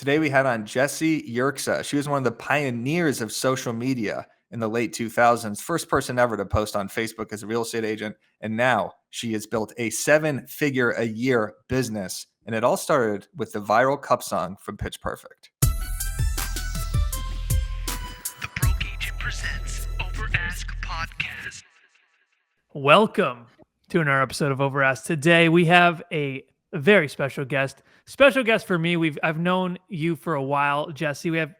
Today we had on Jessie Yerxa. She was one of the pioneers of social media in the late 2000s, first person ever to post on Facebook as a real estate agent. And now she has built a 7-figure-a-year business. And it all started with the viral cup song from Pitch Perfect. The Broke Agent presents Over Ask Podcast. Welcome to another episode of Over Ask. Today we have a very special guest. Special guest for me. I've known you for a while, Jessie. We have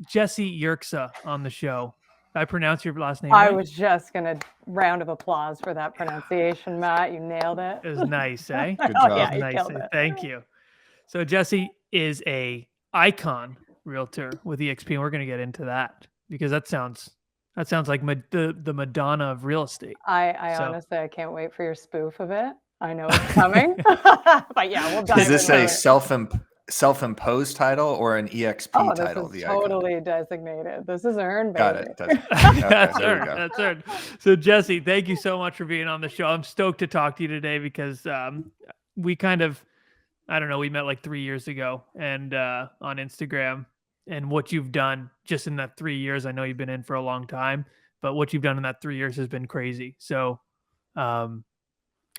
Jessie Yerxa on the show. Did I pronounce your last name right? I was just going to round of applause for that pronunciation, Matt. You nailed it. It was nice, eh? Good job. Yeah, you Nice. killed it. Thank you. So Jessie is a icon realtor with EXP, and we're going to get into that because that sounds like the Madonna of real estate. Honestly, I can't wait for your spoof of it. I know it's coming, but yeah, we'll dive Is this into a it. self-imposed title or an EXP title? This is totally designated. This is earned, baby. Got it. Okay, That's there we earned. go. That's earned. So Jessie, thank you so much for being on the show. I'm stoked to talk to you today because we kind of, I don't know, we met like 3 years ago and on Instagram, and what you've done just in that 3 years. I know you've been in for a long time, but what you've done in that 3 years has been crazy. So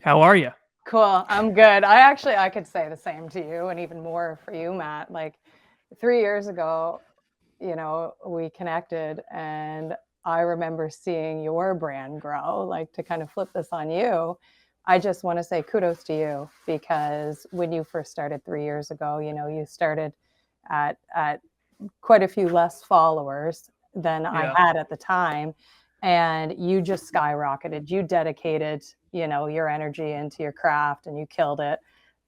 how are you? Cool. I'm good. I could say the same to you and even more for you, Matt. Like 3 years ago, we connected and I remember seeing your brand grow. Like, to kind of flip this on you, I just want to say kudos to you, because when you first started 3 years ago, you started at quite a few less followers than I had at the time. And you just skyrocketed. You dedicated, your energy into your craft and you killed it.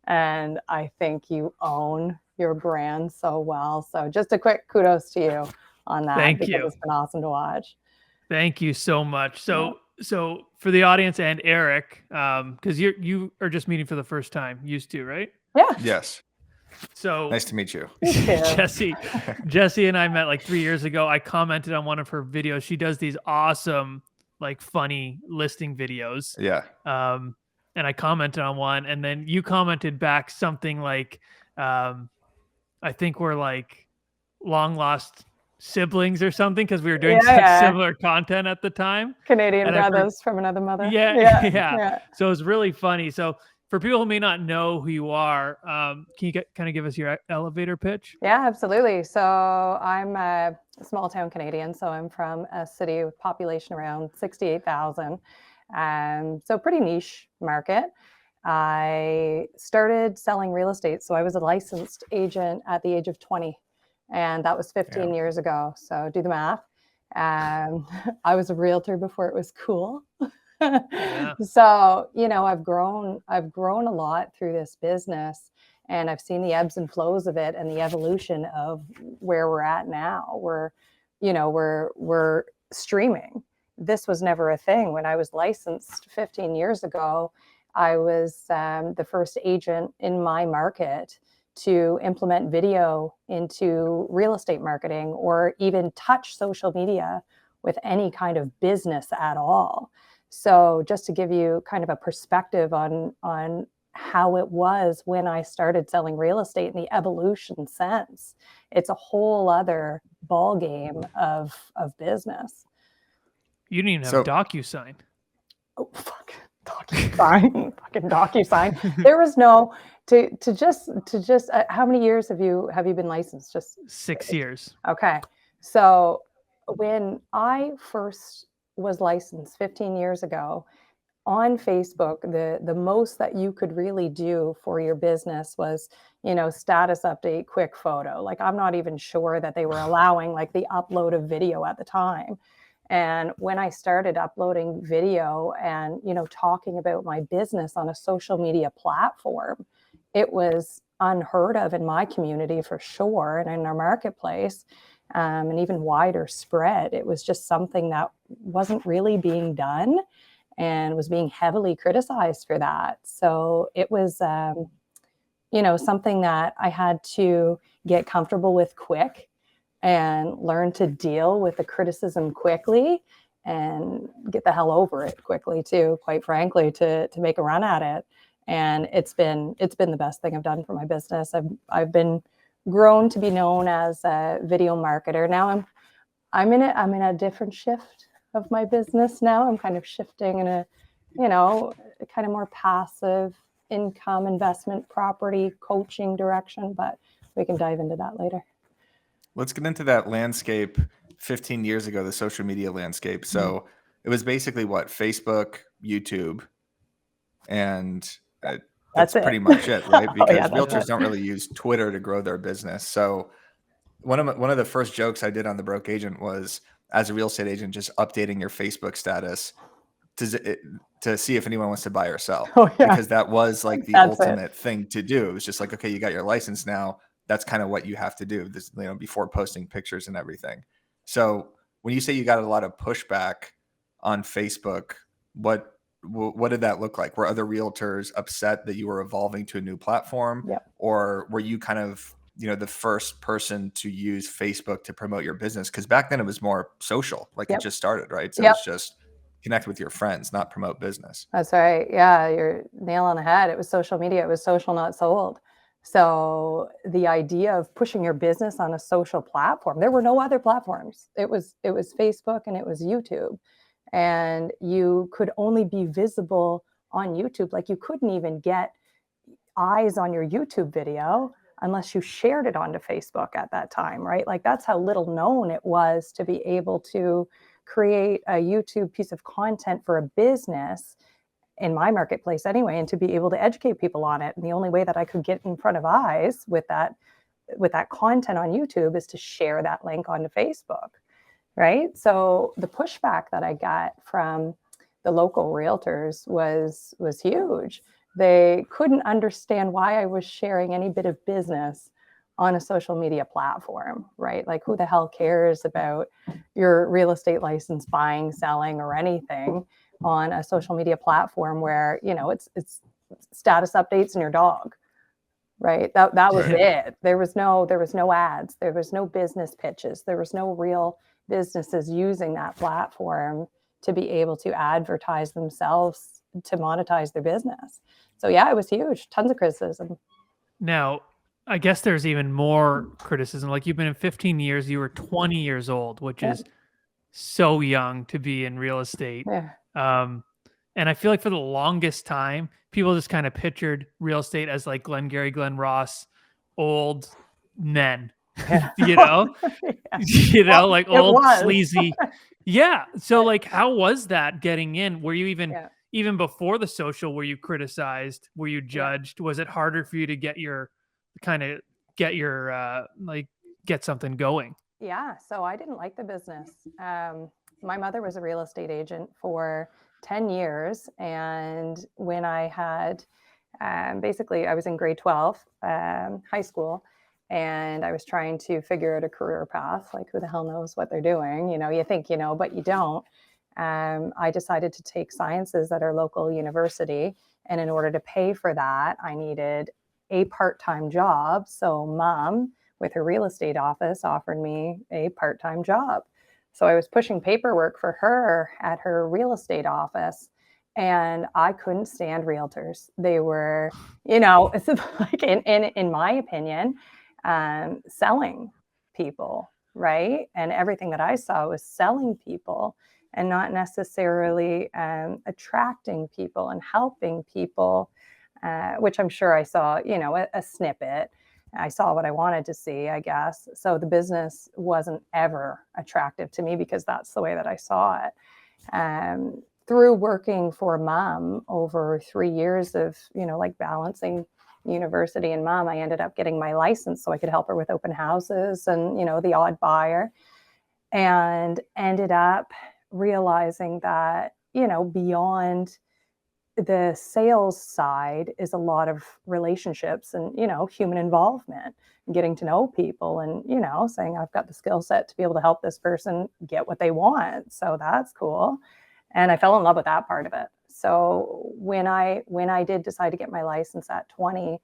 And I think you own your brand so well. So just a quick kudos to you on that. Thank because you. It's been awesome to watch. Thank you so much. So for the audience and Eric, because you are just meeting for the first time, used to, right? Yeah. Yes. So Nice to meet you. Jessie and I met like 3 years ago. I commented on one of her videos. She does these awesome, like, funny listing videos. Yeah. And I commented on one, and then you commented back something like, I think we're like long lost siblings or something, because we were doing such similar content at the time. Canadian brothers from another mother. Yeah. So it was really funny. So for people who may not know who you are, can you kind of give us your elevator pitch? Yeah, absolutely. So I'm a small town Canadian. So I'm from a city with population around 68,000. So pretty niche market. I started selling real estate. So I was a licensed agent at the age of 20. And that was 15 years ago. So do the math. I was a realtor before it was cool. Yeah. So, I've grown a lot through this business, and I've seen the ebbs and flows of it and the evolution of where we're at now. We're streaming. This was never a thing. When I was licensed 15 years ago, I was the first agent in my market to implement video into real estate marketing, or even touch social media with any kind of business at all. So just to give you kind of a perspective on how it was when I started selling real estate in the evolution sense, it's a whole other ball game of business. You didn't even have DocuSign. Oh, fuck. DocuSign. Fucking DocuSign. There was no to just how many years have you been licensed? Just 6 years. Okay. So when I first was licensed 15 years ago, on Facebook, the most that you could really do for your business was, status update, quick photo. Like, I'm not even sure that they were allowing like the upload of video at the time. And when I started uploading video and, talking about my business on a social media platform, it was unheard of in my community for sure, and in our marketplace. And even wider spread. It was just something that wasn't really being done and was being heavily criticized for that. So it was, something that I had to get comfortable with quick and learn to deal with the criticism quickly and get the hell over it quickly too, quite frankly, to make a run at it. And it's been the best thing I've done for my business. I've been grown to be known as a video marketer. Now I'm in a different shift of my business now. I'm kind of shifting in a, a kind of more passive income investment property coaching direction, but we can dive into that later. Let's get into that landscape 15 years ago, the social media landscape. So it was basically what? Facebook, YouTube, and that's it. pretty much it, right? Because that's realtors it. don't really use Twitter to grow their business. So one of the first jokes I did on the Broke Agent was, as a real estate agent, just updating your Facebook status to see if anyone wants to buy or sell. Oh, yeah. Because that was like the That's ultimate thing to do. It was just like, okay, you got your license now. That's kind of what you have to do this, before posting pictures and everything. So when you say you got a lot of pushback on Facebook, what did that look like? Were other realtors upset that you were evolving to a new platform? Yep. Or were you kind of, the first person to use Facebook to promote your business? Because back then it was more social, like Yep. it just started, right? So Yep. it's just connect with your friends, not promote business. That's right. Yeah, you're nail on the head. It was social media. It was social, not sold. So the idea of pushing your business on a social platform, there were no other platforms. It was Facebook and it was YouTube. And you could only be visible on YouTube. Like you couldn't even get eyes on your YouTube video unless you shared it onto Facebook at that time, right? Like that's how little known it was to be able to create a YouTube piece of content for a business in my marketplace anyway, and to be able to educate people on it. And the only way that I could get in front of eyes with that content on YouTube is to share that link onto Facebook, right? So the pushback that I got from the local realtors was huge. They couldn't understand why I was sharing any bit of business on a social media platform, right? Like who the hell cares about your real estate license buying, selling, or anything on a social media platform where, it's status updates and your dog, right? That was it. There was no ads. There was no business pitches. There was no real businesses using that platform to be able to advertise themselves to monetize their business. So yeah, it was huge. Tons of criticism. Now, I guess there's even more criticism. Like you've been in 15 years, you were 20 years old, which is so young to be in real estate. Yeah. And I feel like for the longest time, people just kind of pictured real estate as like Glengarry Glen Ross, old men, Yeah. Yeah. Like old sleazy. Yeah. So like, how was that getting in? Were you even before the social, were you criticized? Were you judged? Was it harder for you to get something going? Yeah. So I didn't like the business. My mother was a real estate agent for 10 years. And when I had, basically I was in grade 12, high school, and I was trying to figure out a career path. Like who the hell knows what they're doing? You think, but you don't. I decided to take sciences at our local university. And in order to pay for that, I needed a part-time job. So mom, with her real estate office, offered me a part-time job. So I was pushing paperwork for her at her real estate office, and I couldn't stand realtors. They were, like in my opinion, selling people, right? And everything that I saw was selling people and not necessarily attracting people and helping people, which I'm sure I saw, a snippet. I saw what I wanted to see, I guess. So the business wasn't ever attractive to me because that's the way that I saw it. Through working for mom over 3 years of, like balancing university and mom, I ended up getting my license so I could help her with open houses and, the odd buyer, and ended up realizing that, beyond the sales side is a lot of relationships and, human involvement, getting to know people and, saying I've got the skill set to be able to help this person get what they want. So that's cool. And I fell in love with that part of it. So when I did decide to get my license at 20,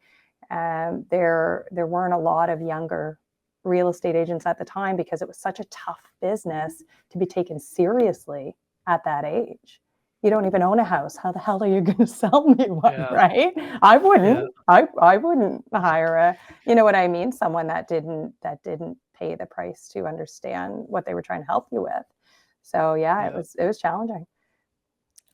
there weren't a lot of younger real estate agents at the time because it was such a tough business to be taken seriously at that age. you don't even own a house. How the hell are you going to sell me one? Yeah. Right? I wouldn't. I wouldn't hire a, you know what I mean? Someone that didn't pay the price to understand what they were trying to help you with. So yeah, it was challenging.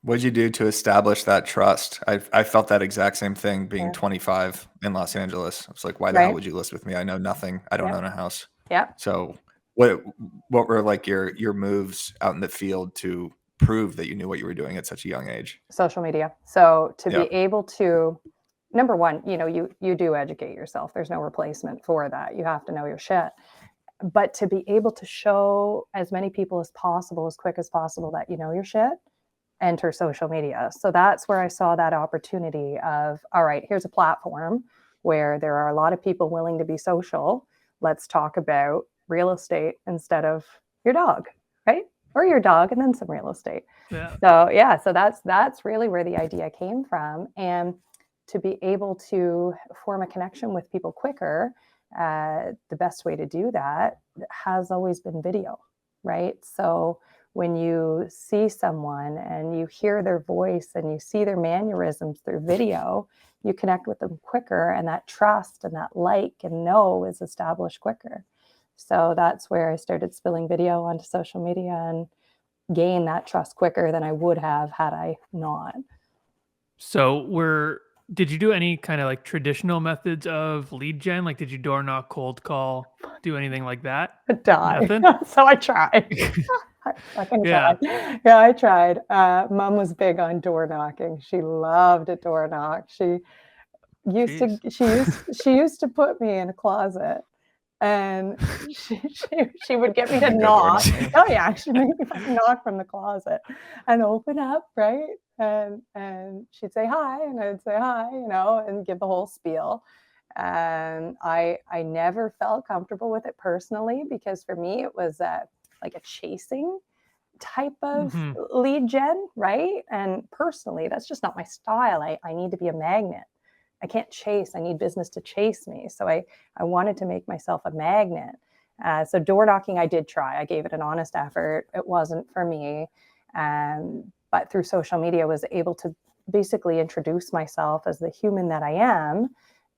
What did you do to establish that trust? I felt that exact same thing being Yeah. 25 in Los Angeles. I was like, why the hell Right. would you list with me? I know nothing. I don't Yeah. own a house. Yeah. So what were like your moves out in the field to prove that you knew what you were doing at such a young age? Social media. So to Yeah. be able to, number one, you know, you do educate yourself. There's no replacement for that. You have to know your shit. But to be able to show as many people as possible, as quick as possible, that you know your shit, enter social media. So that's where I saw that opportunity of, all right, here's a platform where there are a lot of people willing to be social. Let's talk about real estate instead of your dog, right? Or your dog and then some real estate. Yeah. So yeah, so that's really where the idea came from. And to be able to form a connection with people quicker, the best way to do that has always been video, right? So when you see someone and you hear their voice and you see their mannerisms through video, you connect with them quicker, and that trust and that like and know is established quicker. So that's where I started spilling video onto social media and gain that trust quicker than I would have had I not. So did you do any kind of like traditional methods of lead gen? Like, did you door knock, cold call, do anything like that? Die. Nothing? So I tried. I fucking Yeah. tried. Yeah, I tried. Mom was big on door knocking. She loved a door knock. She used to put me in a closet, and she would get me to knock. Oh yeah, she'd make me fucking knock from the closet and open up, right? And she'd say hi, and I'd say hi, you know, and give the whole spiel. And I never felt comfortable with it personally, because for me it was like a chasing type of lead gen, right? And personally, that's just not my style. I need to be a magnet. I can't chase. I need business to chase me. So I wanted to make myself a magnet. So door knocking, I did try. I gave it an honest effort. It wasn't for me. But through social media, I was able to basically introduce myself as the human that I am.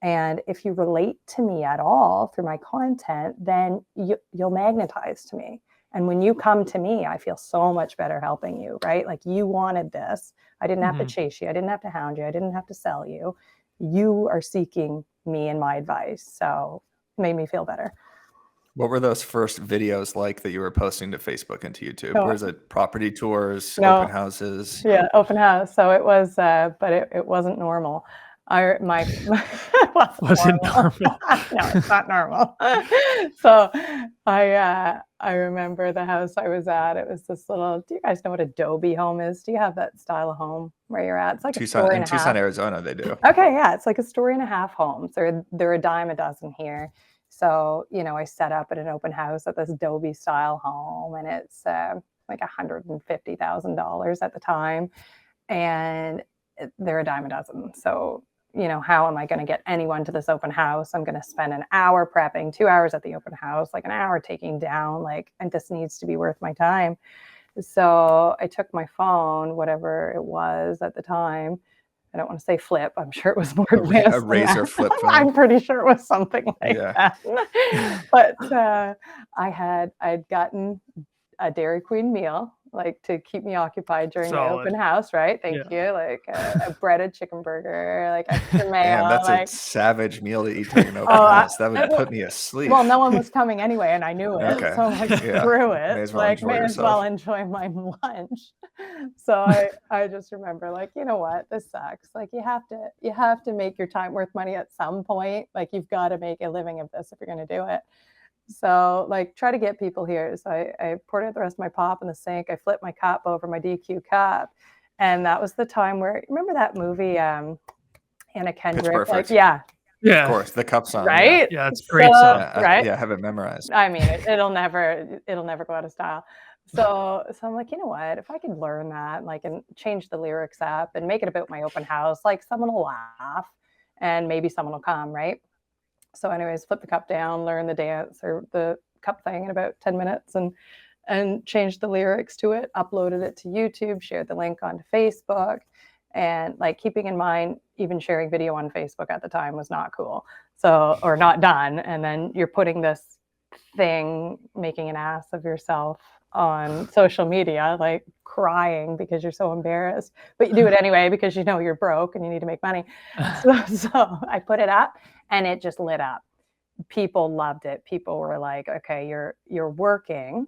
And if you relate to me at all through my content, then you'll magnetize to me. And when you come to me, I feel so much better helping you, right? Like, you wanted this. I didn't have to chase you. I didn't have to hound you. I didn't have to sell you. You are seeking me and my advice. So it made me feel better. What were those first videos like that you were posting to Facebook and to YouTube? No. Was it property tours, No. open houses? Yeah, open house. So it was, but it wasn't normal. Wasn't normal. No, it's not normal. So I remember the house I was at. It was this little. Do you guys know what adobe home is? Do you have that style of home where you're at? It's like a story and a half. Tucson, Arizona, they do. Okay, yeah, it's like a story and a half homes. They're a dime a dozen here. So, you know, I set up at an open house at this adobe style home, and it's like $150,000 at the time, and they're a dime a dozen. So, you know, how am I going to get anyone to this open house? I'm going to spend an hour prepping, 2 hours at the open house, like an hour taking down, like, and this needs to be worth my time. So I took my phone, whatever it was at the time. I don't want to say flip. I'm sure it was more advanced. A razor flip phone. I'm pretty sure it was something like that. But I'd gotten a Dairy Queen meal, like, to keep me occupied during the open house, right? Thank you. Like a breaded chicken burger, like extra mayo. Man, that's like, a savage meal to eat during an open house. That would put me asleep. well, no one was coming anyway, and I knew it. Okay. So I'm like, screw it. May as well enjoy my lunch. So I just remember, like, you know what? This sucks. Like, you have to make your time worth money at some point. Like, you've got to make a living of this if you're going to do it. So, like, try to get people here. So I poured out the rest of my pop in the sink. I flipped my cup over my DQ cup. And that was the time where, remember that movie, Anna Kendrick? Like, yeah. Of course, the cup song. Right? Yeah, it's a great song. Right? I have it memorized. I mean, it'll never go out of style. So I'm like, you know what? If I could learn that, like, and change the lyrics up and make it about my open house, like, someone will laugh and maybe someone will come, right? So anyways, flip the cup down, learn the dance or the cup thing in about 10 minutes, and and changed the lyrics to it, uploaded it to YouTube, shared the link onto Facebook. And like, keeping in mind, even sharing video on Facebook at the time was not cool. So, or not done. And then you're putting this thing, making an ass of yourself on social media, like crying because you're so embarrassed, but you do it anyway because you know you're broke and you need to make money. So I put it up and it just lit up. People loved it. People were like, okay, you're working.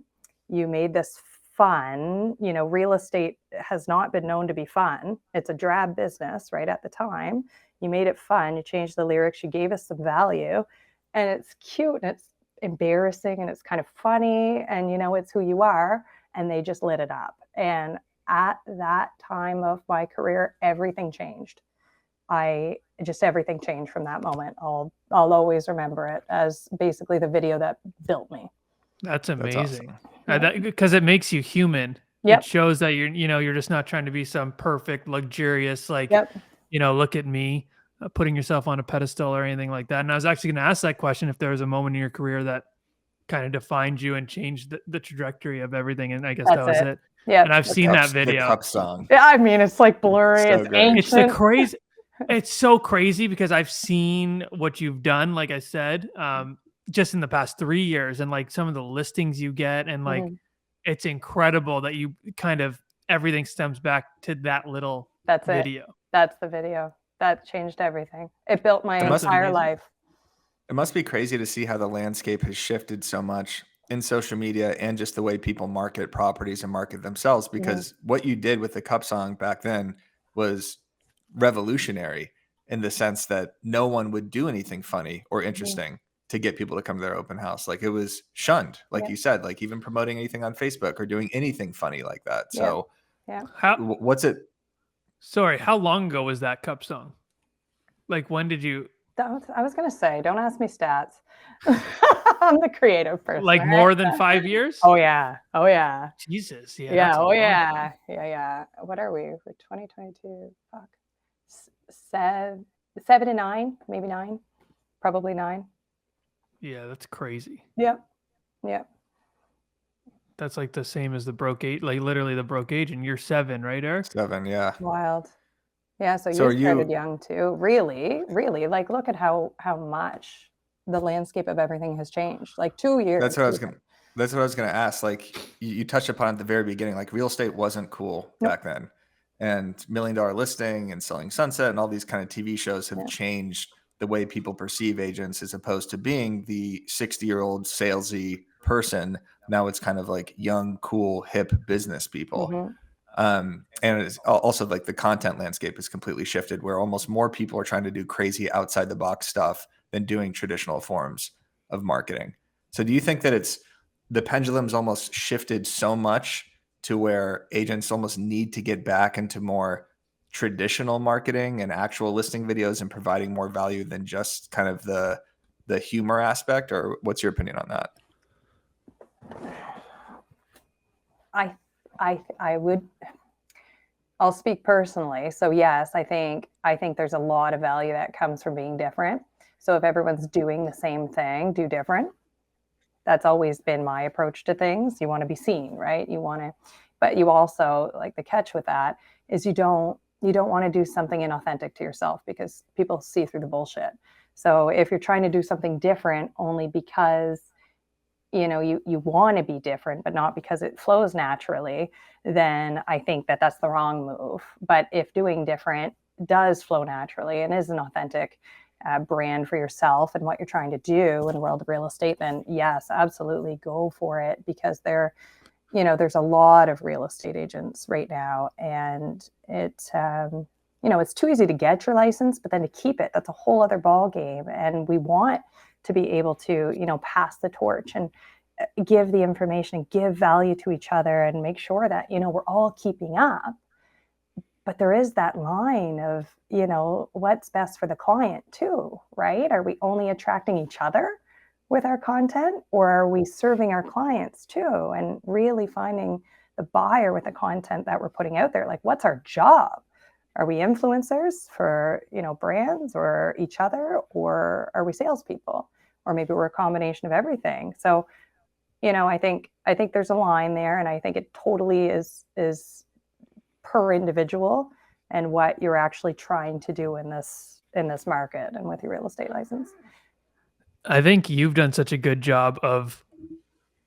You made this fun. You know, real estate has not been known to be fun. It's a drab business, right? At the time, you made it fun. You changed the lyrics. You gave us some value, and it's cute and it's embarrassing and it's kind of funny, and you know, it's who you are. And they just lit it up. And at that time of my career, everything changed. Everything changed from that moment. I'll always remember it as basically the video that built me. That's amazing. awesome. Because it makes you human. Yep. It shows that you're just not trying to be some perfect, luxurious, like, Yep. look at me, putting yourself on a pedestal or anything like that. And I was actually going to ask that question, if there was a moment in your career that kind of defined you and changed the trajectory of everything. And I guess that was it. Yeah. And I've seen that video. The cup song. Yeah, I mean, it's like blurry. So It's good. ancient. It's so crazy because I've seen what you've done, like I said, just in the past 3 years, and like some of the listings you get, and like it's incredible that you kind of everything stems back to that little video. That's the video that changed everything. It built my entire life. It must be crazy to see how the landscape has shifted so much in social media and just the way people market properties and market themselves, because what you did with the cup song back then was revolutionary in the sense that no one would do anything funny or interesting to get people to come to their open house. Like, it was shunned, like you said, like even promoting anything on Facebook or doing anything funny like that. So what's it? Sorry, how long ago was that cup song? Like, when did you? I was going to say, don't ask me stats. I'm the creative person. Like, more than 5 years? Oh yeah. Oh yeah. Jesus. Yeah. Yeah. Oh yeah. Yeah. What are we? We're 2022. Fuck. 7 to 9, maybe 9, probably 9. Yeah, that's crazy. Yep. That's like the same as the broke age, like literally the broke age, and you're 7, right, Eric? 7, yeah. Wild. Yeah, so you started young too. Really, like, look at how much the landscape of everything has changed. Like 2 years. That's what I was gonna ask. Like, you touched upon at the very beginning, like real estate wasn't cool back then. And $1 Million Listing and Selling Sunset and all these kind of TV shows have changed the way people perceive agents, as opposed to being the 60-year-old salesy person. Now it's kind of like young, cool, hip business people. And it's also like the content landscape has completely shifted, where almost more people are trying to do crazy outside the box stuff than doing traditional forms of marketing. So do you think that the pendulum's almost shifted so much to where agents almost need to get back into more traditional marketing and actual listing videos and providing more value than just kind of the humor aspect? Or what's your opinion on that? I'll speak personally. So yes, I think there's a lot of value that comes from being different. So if everyone's doing the same thing, do different. That's always been my approach to things. You want to be seen, right? But you also, like, the catch with that is you don't want to do something inauthentic to yourself, because people see through the bullshit. So if you're trying to do something different only because you want to be different, but not because it flows naturally, then I think that's the wrong move. But if doing different does flow naturally and is an authentic brand for yourself and what you're trying to do in the world of real estate, then yes, absolutely go for it, because there's a lot of real estate agents right now, and it's too easy to get your license, but then to keep it, that's a whole other ball game. And we want to be able to, pass the torch and give the information and give value to each other and make sure that, we're all keeping up. But there is that line of, what's best for the client too, right? Are we only attracting each other with our content, or are we serving our clients too, and really finding the buyer with the content that we're putting out there? Like, what's our job? Are we influencers for, brands or each other, or are we salespeople? Or maybe we're a combination of everything. So, I think there's a line there, and I think it totally is per individual and what you're actually trying to do in this market and with your real estate license. I think you've done such a good job of,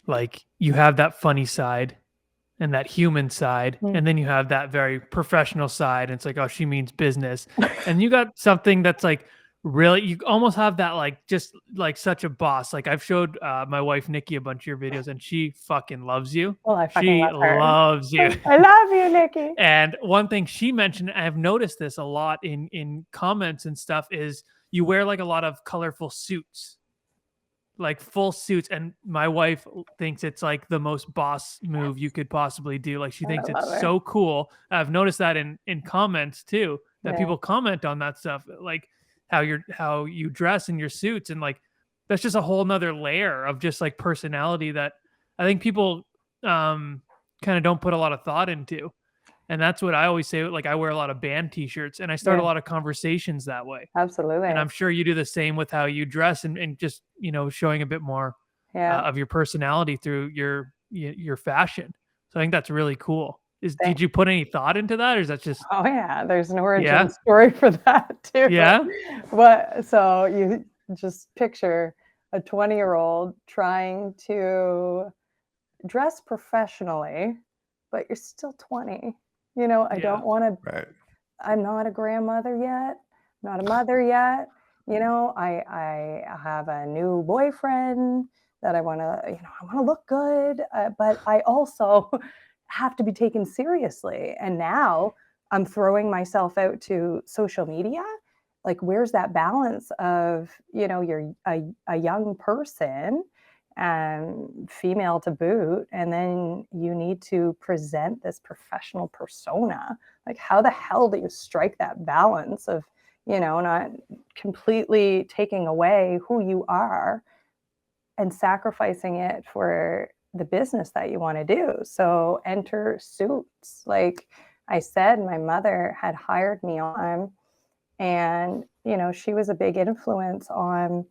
like, you have that funny side and that human side, and then you have that very professional side. And it's like, oh, she means business. And you got something that's like, really, you almost have that, like, just like such a boss. Like, I've showed my wife Nikki a bunch of your videos, and she fucking loves you. Well, I fucking She love her. loves you. I love you, Nikki. And one thing she mentioned, I've noticed this a lot in comments and stuff, is you wear like a lot of colorful suits, like full suits. And my wife thinks it's like the most boss move you could possibly do. Like, she thinks love it's her. so cool. I've noticed that in comments too, that Yeah. people comment on that stuff, like how you dress in your suits. And like, that's just a whole nother layer of just like personality that I think people kind of don't put a lot of thought into. And that's what I always say. Like, I wear a lot of band t-shirts, and I start a lot of conversations that way. Absolutely. And I'm sure you do the same with how you dress, and just, showing a bit more of your personality through your fashion. So I think that's really cool. Did you put any thought into that, or is that just? Oh yeah, there's an origin story for that too. Yeah. So you just picture a 20-year-old trying to dress professionally, but you're still 20. I don't want to. Right. I'm not a grandmother yet. I'm not a mother yet. I have a new boyfriend that I want to look good, but I also have to be taken seriously. And now I'm throwing myself out to social media. Like, where's that balance of, you're a young person, female to boot, and then you need to present this professional persona. Like, how the hell do you strike that balance of, not completely taking away who you are and sacrificing it for the business that you want to do? So enter suits. Like I said, my mother had hired me on, and, she was a big influence on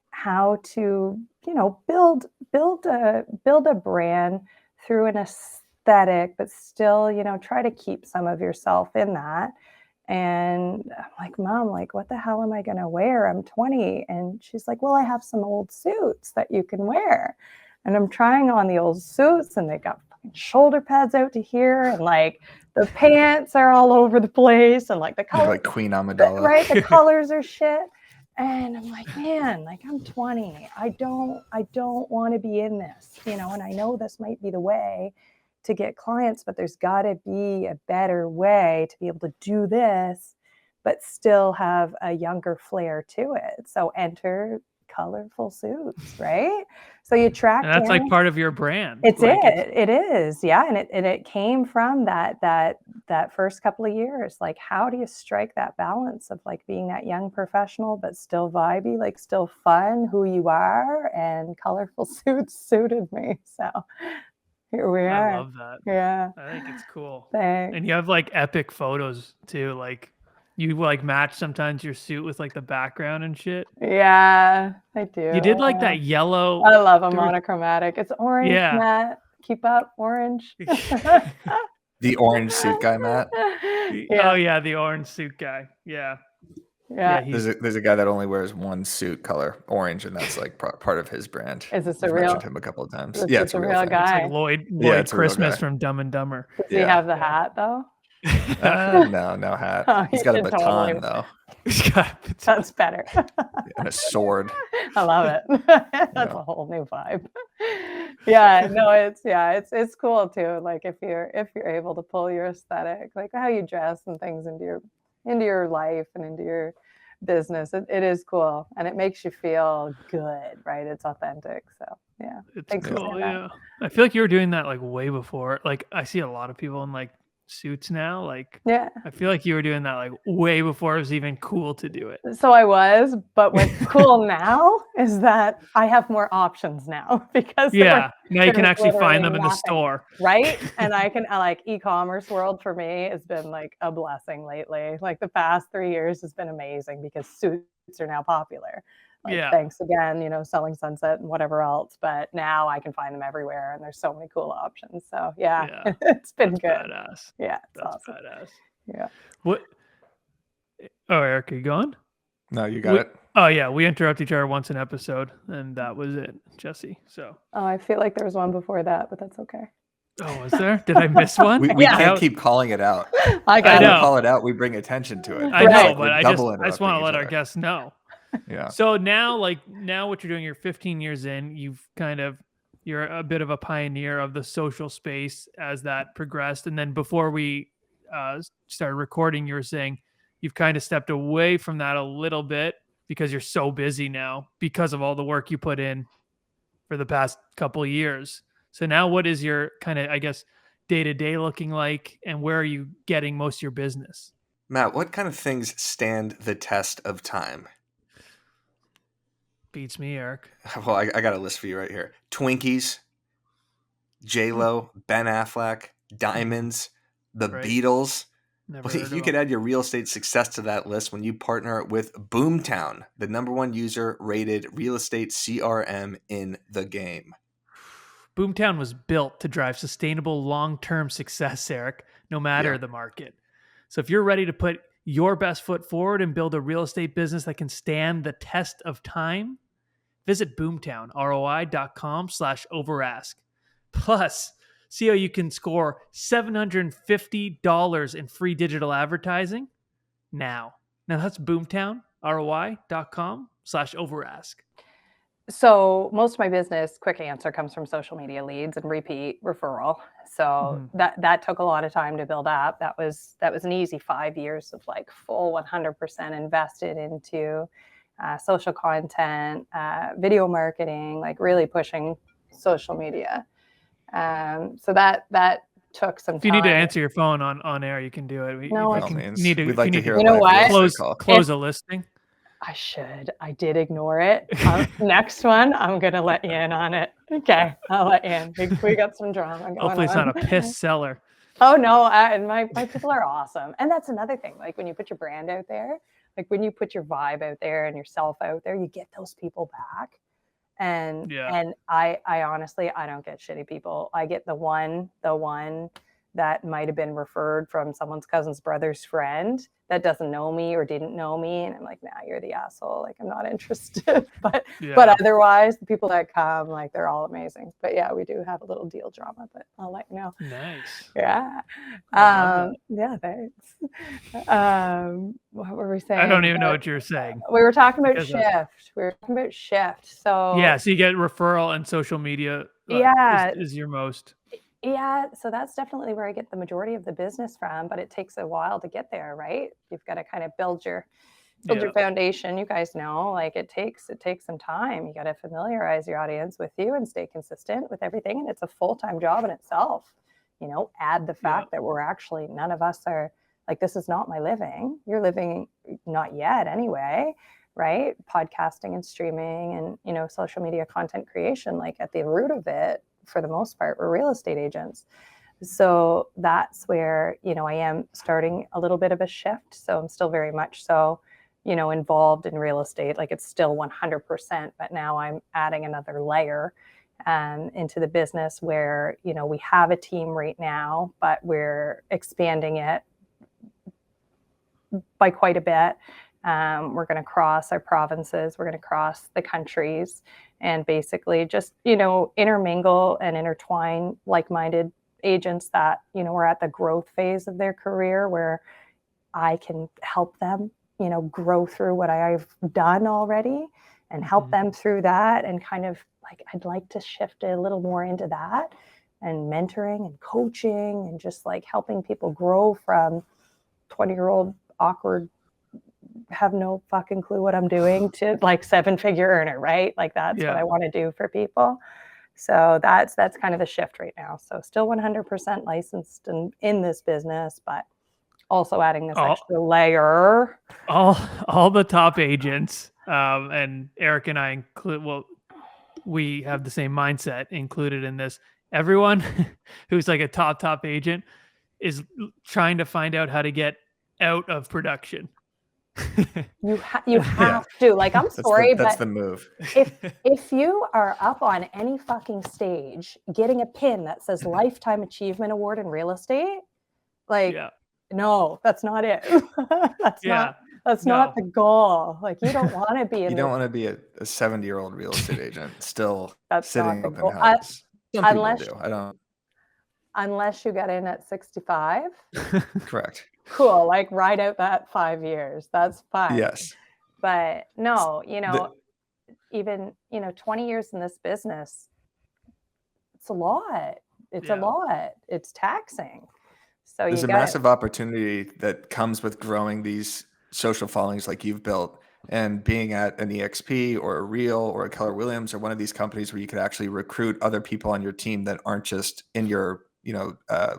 how to, build a brand through an aesthetic, but still, try to keep some of yourself in that. And I'm like, Mom, like, what the hell am I going to wear? I'm 20. And she's like, well, I have some old suits that you can wear. And I'm trying on the old suits, and they got fucking shoulder pads out to here, and like the pants are all over the place, and like the colors, like Queen Amidala. right? The colors are shit. And I'm like, man, like, I'm 20. I don't want to be in this, and I know this might be the way to get clients, but there's got to be a better way to be able to do this, but still have a younger flair to it. So enter colorful suits, right? So you track. And that's like part of your brand. It is. Yeah. And it came from that first couple of years. Like, how do you strike that balance of like being that young professional, but still vibey, like still fun, who you are, and colorful suits suited me. So here we are. I love that. Yeah. I think it's cool. Thanks. And you have like epic photos too. Like, you like match sometimes your suit with like the background and shit. Yeah, I do. You did like that yellow. I love a monochromatic. It's orange, Yeah. Matt. Keep up, orange. The orange suit guy, Matt. Oh yeah, the orange suit guy. Yeah. Yeah. There's a guy that only wears one suit color, orange, and that's like part of his brand. Is this I've a real? mentioned him a couple of times. This Yeah, is it's a a real real thing. guy. It's like Lloyd it's a real Christmas guy. from Dumb and Dumber. Does he have the hat though? No hat. Oh, He's got a you should baton totally- though, That's better. and a sword. I love it. That's a whole new vibe. Yeah, no, it's cool too. Like if you're able to pull your aesthetic, like how you dress and things into your life and into your business, it is cool, and it makes you feel good, right? It's authentic. So yeah, It's thanks for cool. saying that. Yeah. I feel like you were doing that like way before. Like, I see a lot of people in like suits now. Like, Yeah. I feel like you were doing that like way before it was even cool to do it. So I was, but what's cool now is that I have more options now because Yeah. Now you can there's actually find literally them in the nothing. store. Right? And I can like e-commerce world for me has been like a blessing lately. Like the past 3 years has been amazing because suits are now popular. Like, Yeah. thanks again, selling Sunset and whatever else. But now I can find them everywhere, and there's so many cool options. So yeah, Yeah. it's been That's good. badass. Yeah, it's That's awesome. badass. Yeah. What? Oh, Eric, are you going? No, you got it. Oh yeah, we interrupt each other once an episode, and that was it, Jesse. So. Oh, I feel like there was one before that, but that's okay. Oh, was there? Did I miss one? We Yeah. can't keep calling it out. I got I When know. we call it out, we bring attention to it. I It's know, like but we're I double just want to interrupting let each our other. guests know. Yeah. So now what you're doing, you're 15 years in, you're a bit of a pioneer of the social space as that progressed. And then before we started recording, you were saying you've kind of stepped away from that a little bit because you're so busy now because of all the work you put in for the past couple of years. So now what is your kind of, I guess, day-to-day looking like, and where are you getting most of your business? Matt, what kind of things stand the test of time? Beats me, Eric. Well, I got a list for you right here. Twinkies, J-Lo, Ben Affleck, diamonds, the Right. Beatles. Never Well, heard you of could them. add your real estate success to that list when you partner with BoomTown, the #1 user rated real estate CRM in the game. BoomTown was built to drive sustainable long-term success, Eric, no matter Yeah. the market. So if you're ready to put your best foot forward and build a real estate business that can stand the test of time, visit BoomTown, ROI.com/overask. Plus, see how you can score $750 in free digital advertising now. Now that's BoomTown, ROI.com/overask. So most of my business, quick answer, comes from social media leads and repeat referral. So that took a lot of time to build up. That was an easy 5 years of like full 100% invested into social content, video marketing, like really pushing social media. So that took some time. If you need to answer your phone on air, you can do it. No, By all means, we'd like to hear You know a live what? real estate call. Close a listing. I should. I did ignore it. Next one, I'm going to let you in on it. Okay. I'll let you in. We got some drama going Hopefully it's on. not a piss seller. Oh, no. And my people are awesome. And that's another thing. Like when you put your brand out there, like when you put your vibe out there and yourself out there, you get those people back. And I honestly, I don't get shitty people. I get the one that might have been referred from someone's cousin's brother's friend that doesn't know me or didn't know me. And I'm like, nah, you're the asshole. Like, I'm not interested. But otherwise, the people that come, like, they're all amazing. But yeah, we do have a little deal drama, but I'll let you know. Nice. Yeah. Yeah, thanks. What were we saying? I don't even know what you're saying. We were talking about shift. So yeah, so you get referral and social media. Is your most. Yeah, so that's definitely where I get the majority of the business from, but it takes a while to get there, right? You've got to kind of build your foundation. You guys know, like it takes some time. You got to familiarize your audience with you and stay consistent with everything. And it's a full-time job in itself. Add the fact that we're actually, none of us are like, this is not my living. You're living not yet anyway, right? Podcasting and streaming and, social media content creation, like at the root of it, for the most part, we're real estate agents. So that's where, I am starting a little bit of a shift. So I'm still very much so, involved in real estate. Like it's still 100%, but now I'm adding another layer into the business where, we have a team right now, but we're expanding it by quite a bit. We're going to cross our provinces. We're going to cross the countries and basically just, intermingle and intertwine like-minded agents that, are at the growth phase of their career where I can help them, grow through what I've done already and help them through that. And kind of like, I'd like to shift a little more into that and mentoring and coaching and just like helping people grow from 20-year-old awkward, have no fucking clue what I'm doing to like 7-figure earner, right? Like that's what I want to do for people. So that's kind of the shift right now. So still 100% licensed in this business, but also adding this extra layer. All the top agents, and Eric and I include, we have the same mindset included in this. Everyone who's like a top agent is trying to find out how to get out of production. You have to. Like, I'm sorry, That's but the move. if you are up on any fucking stage getting a pin that says Lifetime Achievement Award in real estate, like, Yeah. no, that's not it. That's Yeah. not the goal. Like, you don't want to be in You don't this. want to be a 70-year-old real estate agent still That's not sitting the open goal. houses. Some people Unless do. I don't. unless you got in at 65, Correct. cool. Like, ride out that 5 years. That's fine. Yes. But no, The- even 20 years in this business, it's a lot. It's a Yeah. lot. It's taxing. So There's you a got massive opportunity that comes with growing these social followings like you've built and being at an EXP or a Real or a Keller Williams or one of these companies where you could actually recruit other people on your team that aren't just in your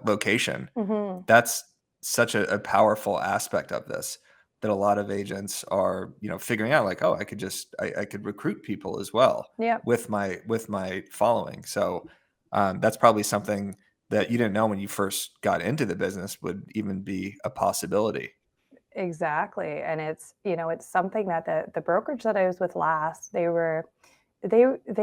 location. Mhm. That's such a powerful aspect of this that a lot of agents are figuring out, like, oh, I could recruit people as well Yep. with my following. So that's probably something that you didn't know when you first got into the business would even be a possibility. Exactly. And it's something that the brokerage that I was with last, they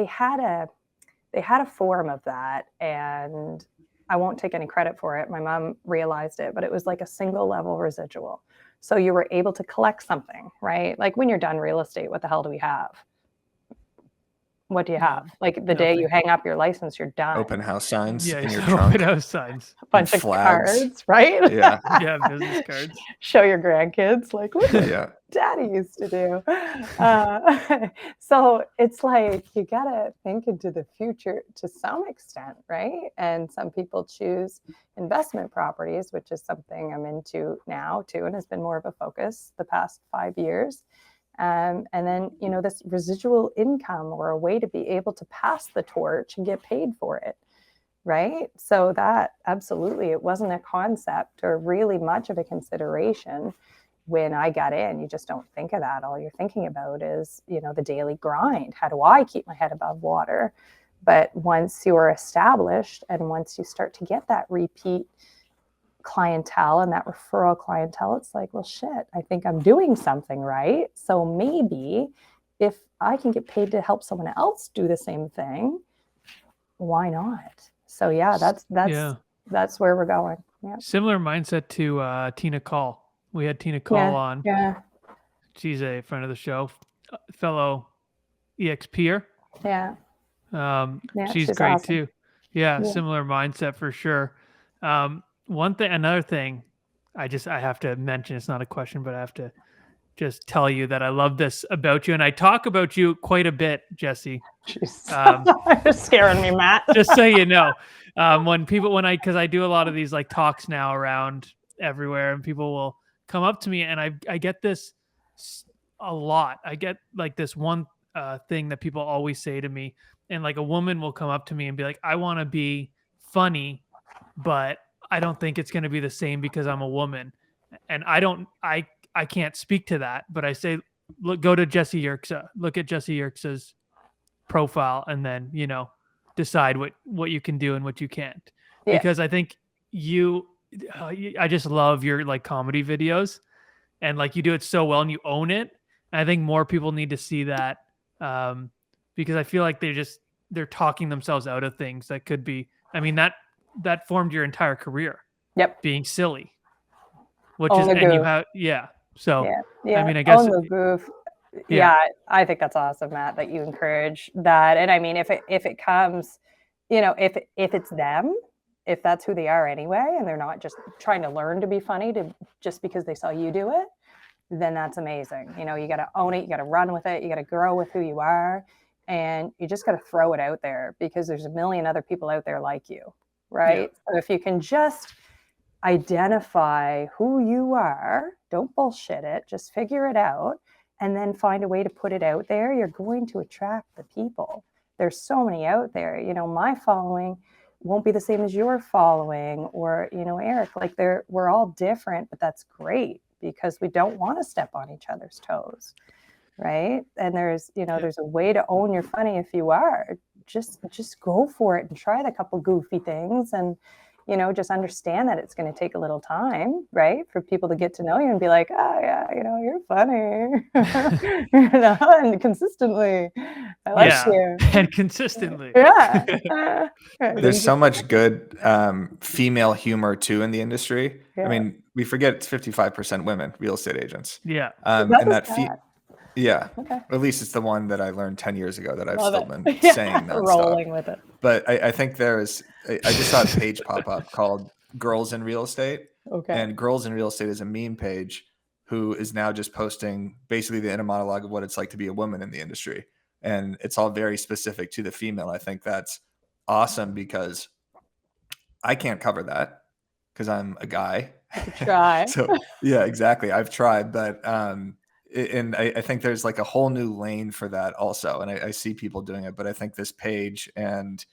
had a form of that, and I won't take any credit for it. My mom realized it, but it was like a single level residual. So you were able to collect something, right? Like, when you're done real estate, what the hell do we have? What do you have? Like, the day you Nothing. hang up your license, you're done. Open house signs Yeah. in your Open trunk, house signs. A bunch of flags. cards, right? Yeah. Yeah. Business cards. Show your grandkids, like, look what Yeah. daddy used to do. So it's like, you gotta think into the future to some extent, right? And some people choose investment properties, which is something I'm into now too, and has been more of a focus the past 5 years. And then, this residual income, or a way to be able to pass the torch and get paid for it. Right. So that absolutely, it wasn't a concept or really much of a consideration when I got in. You just don't think of that. All you're thinking about is, the daily grind. How do I keep my head above water? But once you're established, and once you start to get that repeat clientele and that referral clientele, it's like, well, shit, I think I'm doing something right. So maybe if I can get paid to help someone else do the same thing, why not? So yeah, that's where we're going. Yeah. Similar mindset to Tina Call. We had Tina Call on. Yeah. She's a friend of the show, fellow EXPer. Yeah. She's great awesome. too. Yeah, Yeah. similar mindset for sure. Another thing, I have to mention. It's not a question, but I have to just tell you that I love this about you, and I talk about you quite a bit, Jessie. Jeez. You're scaring me, Matt. Just so you know, because I do a lot of these like talks now around everywhere, and people will come up to me, and I get this a lot. I get like this one thing that people always say to me, and like a woman will come up to me and be like, I want to be funny, but I don't think it's going to be the same because I'm a woman. And I can't speak to that, but I say, go to Jessie Yerxa, look at Jessie Yerxa's profile, and then, decide what you can do and what you can't. Yeah. Because I think I just love your like comedy videos, and like you do it so well and you own it. And I think more people need to see that, because I feel like they're talking themselves out of things that could be, I mean, that formed your entire career. Yep. Being silly, which Own is, the and you goof. have, yeah. So, Yeah. I mean, I guess Own the goof. Yeah. Yeah, I think that's awesome, Matt, that you encourage that. And I mean, if it comes, if it's them, if that's who they are anyway, and they're not just trying to learn to be funny just because they saw you do it, then that's amazing. You got to own it. You got to run with it. You got to grow with who you are, and you just got to throw it out there, because there's a million other people out there like you, right? Yeah. So if you can just identify who you are, don't bullshit it, just figure it out, and then find a way to put it out there, you're going to attract the people. There's so many out there. My following won't be the same as your following, or, Eric, like we're all different, but that's great, because we don't want to step on each other's toes. Right. And there's a way to own your funny if you are. Just go for it and try the couple goofy things, and just understand that it's going to take a little time, right, for people to get to know you and be like, oh yeah, you're funny, and consistently, I like Yeah, you. and consistently. Yeah. There's so much good female humor too in the industry. I Yeah. mean, we forget it's 55% women real estate agents. Yeah. And That is that bad. yeah, Okay. at least it's the one that I learned 10 years ago that I've Love still it. been Yeah, saying nonstop. rolling with it. But I think I just saw a page pop up called Girls in Real Estate. Okay. And Girls in Real Estate is a meme page who is now just posting basically the inner monologue of what it's like to be a woman in the industry. And it's all very specific to the female. I think that's awesome because I can't cover that because I'm a guy. Try. So yeah, exactly. I've tried, but and I think there's like a whole new lane for that also. And I see people doing it, but I think this page and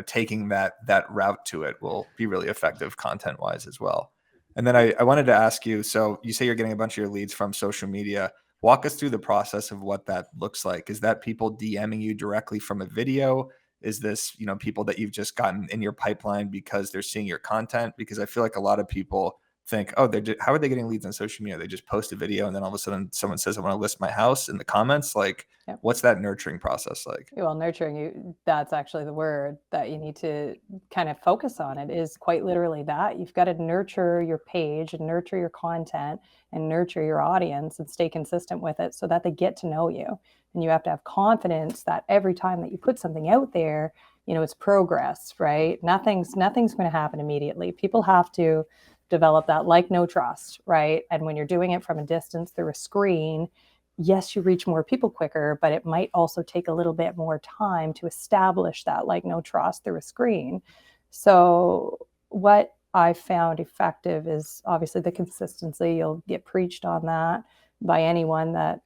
taking that route to it will be really effective content wise as well. And then I wanted to ask you, so you say you're getting a bunch of your leads from social media. Walk us through the process of what that looks like. Is that people DMing you directly from a video? Is this, people that you've just gotten in your pipeline because they're seeing your content? Because I feel like a lot of people think, oh, how are they getting leads on social media? They just post a video and then all of a sudden someone says, I want to list my house in the comments. Like, Yep. What's that nurturing process like? Well, nurturing, that's actually the word that you need to kind of focus on. It is quite literally that. You've got to nurture your page and nurture your content and nurture your audience and stay consistent with it so that they get to know you. And you have to have confidence that every time that you put something out there, it's progress, right? Nothing's going to happen immediately. People have to develop that no trust, right? And when you're doing it from a distance through a screen, yes, you reach more people quicker, but it might also take a little bit more time to establish that no trust through a screen. So what I found effective is obviously the consistency. You'll get preached on that by anyone that,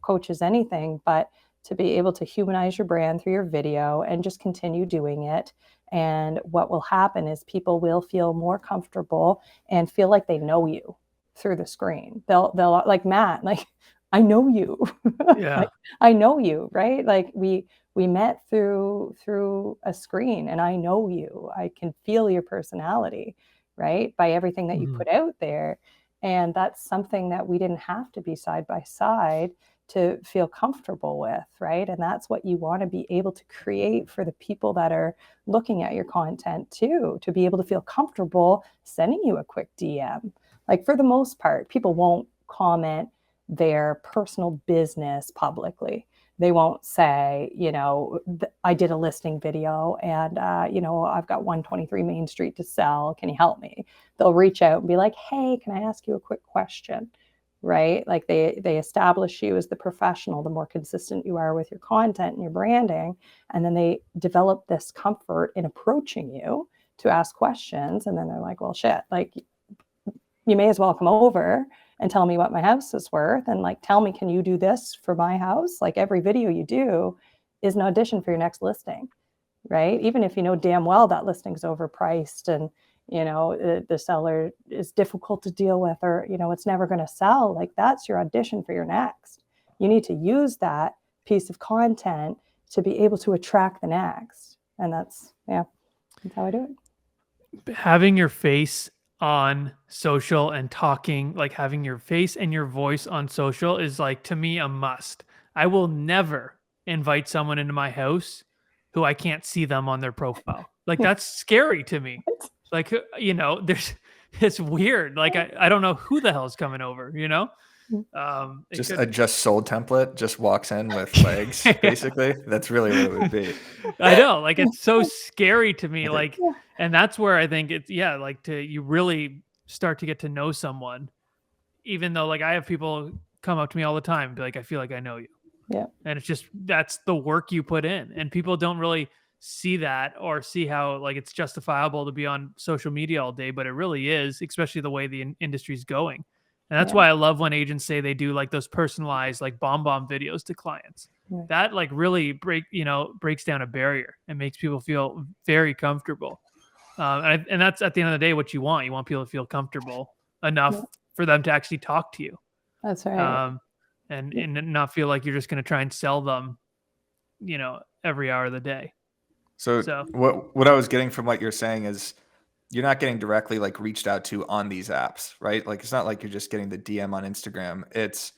coaches anything, but to be able to humanize your brand through your video and just continue doing it. And what will happen is people will feel more comfortable and feel like they know you through the screen. They'll like Matt, like, I know you. Yeah. Like, I know you, right? Like we met through a screen and I know you. I can feel your personality, right? By everything that you put out there. And that's something that we didn't have to be side by side to feel comfortable with, right? And that's what you want to be able to create for the people that are looking at your content too, to be able to feel comfortable sending you a quick DM. Like for the most part, people won't comment their personal business publicly. They won't say, I did a listing video and, I've got 123 Main Street to sell. Can you help me? They'll reach out and be like, hey, can I ask you a quick question? Right? Like they establish you as the professional, the more consistent you are with your content and your branding. And then they develop this comfort in approaching you to ask questions. And then they're like, well, shit, like you may as well come over and tell me what my house is worth. And tell me, can you do this for my house? Like every video you do is an audition for your next listing, right? Even if you know damn well that listing's overpriced and, the seller is difficult to deal with or, it's never going to sell. Like that's your audition for your next. You need to use that piece of content to be able to attract the next. And that's how I do it. Having your face on social and talking, like having your face and your voice on social is to me a must. I will never invite someone into my house who I can't see them on their profile. That's scary to me. It's weird. I don't know who the hell's coming over, Just a just sold template just walks in with legs, basically. That's really what it would be. I know, it's so scary to me. And that's where I think it's you really start to get to know someone, even though I have people come up to me all the time and be like, I feel like I know you. Yeah. And it's just, that's the work you put in. And people don't really see that or see how it's justifiable to be on social media all day, but it really is, especially the way the industry's going. And that's why I love when agents say they do those personalized bomb videos to clients. Yeah. That really breaks down a barrier and makes people feel very comfortable. And that's at the end of the day what you want. You want people to feel comfortable enough for them to actually talk to you. That's right. And not feel like you're just going to try and sell them, every hour of the day. So what I was getting from what you're saying is you're not getting directly like reached out to on these apps, right? Like it's not like you're just getting the DM on Instagram. It's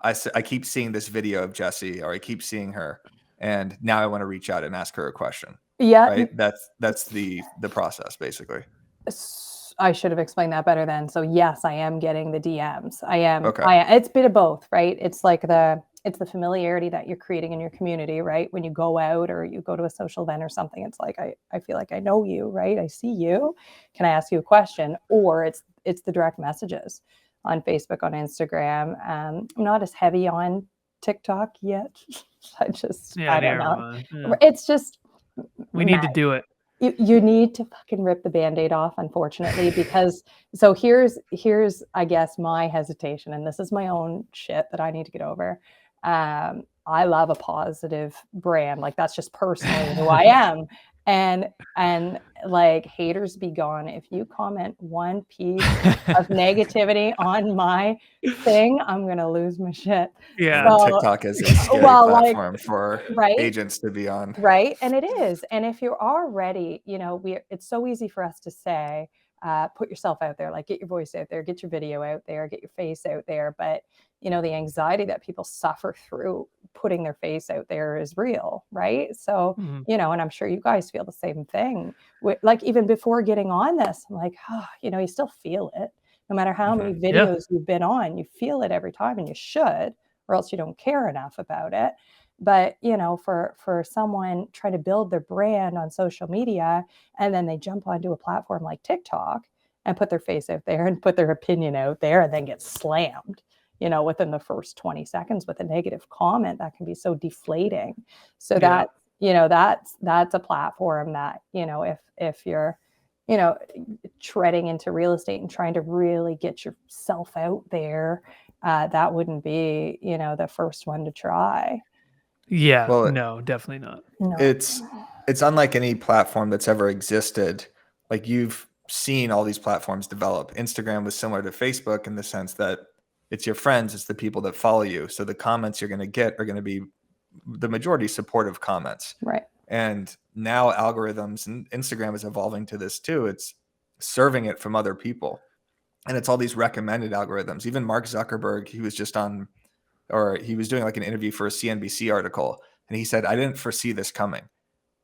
I keep seeing this video of Jessie, or I keep seeing her, and now I want to reach out and ask her a question. Yeah, Right? That's the process basically. I should have explained that better then. So yes, I am getting the DMs. Okay. It's a bit of both, right? It's like it's the familiarity that you're creating in your community, right? When you go out or you go to a social event or something, it's like I feel like I know you, right? I see you. Can I ask you a question? Or it's the direct messages on Facebook, on Instagram. I'm not as heavy on TikTok yet. I don't know. Yeah. It's just We need to do it. you need to fucking rip the Band-Aid off, unfortunately, because so here's I guess my hesitation, and this is my own shit that I need to get over. I love a positive brand. Like that's just personally who I am. And like haters be gone. If you comment one piece of negativity on my thing, I'm gonna lose my shit. Yeah. So, TikTok is a scary platform for agents to be on. Right. And it is. And if you're already, it's so easy for us to say, put yourself out there, like get your voice out there, get your video out there, get your face out there. But, the anxiety that people suffer through putting their face out there is real. Right. So, and I'm sure you guys feel the same thing. Like even before getting on this, I'm like, you still feel it. No matter how many videos you've been on, you feel it every time, and you should, or else you don't care enough about it. But, for someone trying to build their brand on social media, and then they jump onto a platform like TikTok and put their face out there and put their opinion out there and then get slammed, within the first 20 seconds with a negative comment, that can be so deflating. So that's a platform that, if you're, treading into real estate and trying to really get yourself out there, that wouldn't be, the first one to try. Yeah. Well, no, definitely not. No. It's unlike any platform that's ever existed. Like you've seen all these platforms develop. Instagram was similar to Facebook in the sense that it's your friends, it's the people that follow you. So the comments you're going to get are going to be the majority supportive comments. Right. And now algorithms, and Instagram is evolving to this too. It's serving it from other people. And it's all these recommended algorithms. Even Mark Zuckerberg, he was just on, or he was doing like an interview for a CNBC article. And he said, I didn't foresee this coming.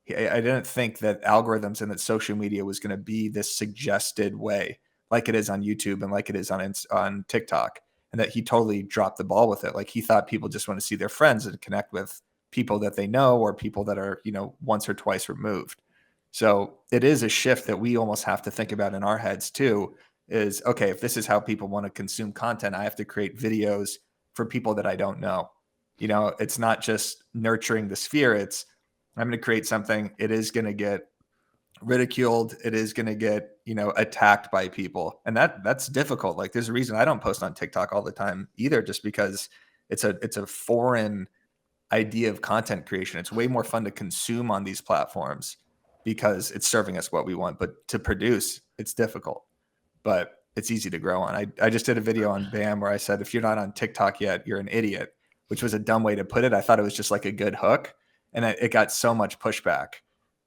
I didn't think that algorithms and that social media was going to be this suggested way, like it is on YouTube and like it is on TikTok. And that he totally dropped the ball with it. Like he thought people just want to see their friends and connect with people that they know, or people that are, once or twice removed. So it is a shift that we almost have to think about in our heads too, is, okay, if this is how people want to consume content, I have to create videos for people that I don't know. It's not just nurturing the sphere. It's, I'm going to create something. It is going to get ridiculed. It is going to get, attacked by people. And that's difficult. Like there's a reason I don't post on TikTok all the time either, just because it's a foreign idea of content creation. It's way more fun to consume on these platforms because it's serving us what we want, but to produce, it's difficult, but it's easy to grow on. I just did a video on BAM where I said, if you're not on TikTok yet, you're an idiot, which was a dumb way to put it. I thought it was just like a good hook. And it got so much pushback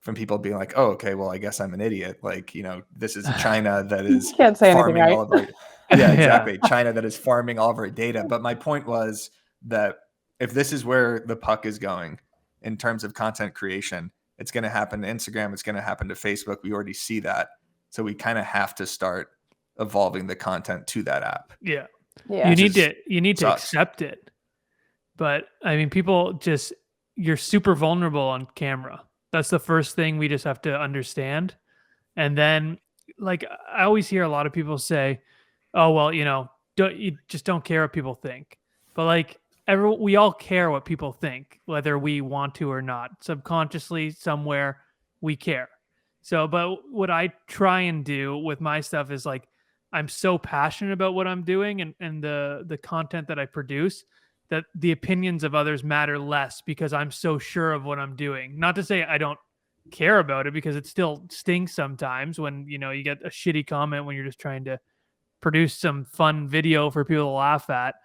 from people being like, oh, okay, well, I guess I'm an idiot. Like, this is China that is can't say farming anything, right? all of our, yeah, exactly. China that is farming all of our data. But my point was that if this is where the puck is going in terms of content creation, it's going to happen to Instagram. It's going to happen to Facebook. We already see that. So we kind of have to start evolving the content to that app. Yeah. Yeah. You need to accept it. But I mean, you're super vulnerable on camera. That's the first thing we just have to understand. And then, like, I always hear a lot of people say, oh, well, you just don't care what people think. But like, we all care what people think, whether we want to or not. Subconsciously, somewhere, we care. So, but what I try and do with my stuff is like, I'm so passionate about what I'm doing and the content that I produce, that the opinions of others matter less because I'm so sure of what I'm doing. Not to say I don't care about it, because it still stings sometimes when, you get a shitty comment when you're just trying to produce some fun video for people to laugh at.